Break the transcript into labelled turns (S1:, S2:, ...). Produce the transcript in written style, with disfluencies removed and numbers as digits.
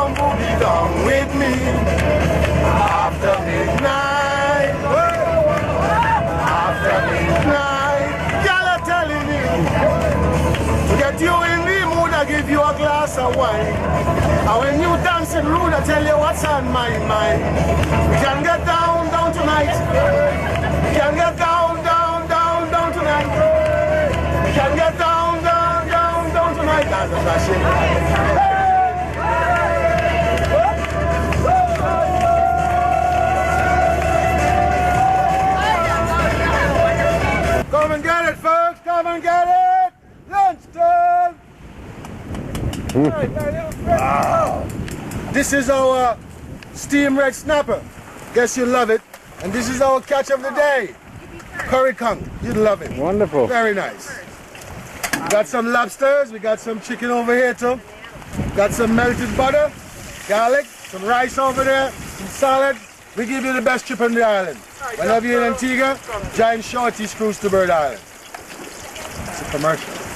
S1: come boogie down with me. After midnight, after midnight, y'all are telling you to get you in the mood, I give you a glass of wine. And when you dancing rude, I tell you what's on my mind. We can get down, down tonight. We can get down, down, down, down tonight. We can get down, down, down, down tonight. That's the flashing. Come and get it, folks. Come and get it. Lunchtime. Wow. This is our steam red snapper. Guess you'll love it. And this is our catch of the day. Curry conch. You'd love it.
S2: Wonderful.
S1: Very nice. We got some lobsters. We got some chicken over here too. Got some melted butter, garlic, some rice over there, some salad. We give you the best trip on the island. Whenever you're in Antigua, join Shorty's Cruise to Bird Island. It's a commercial.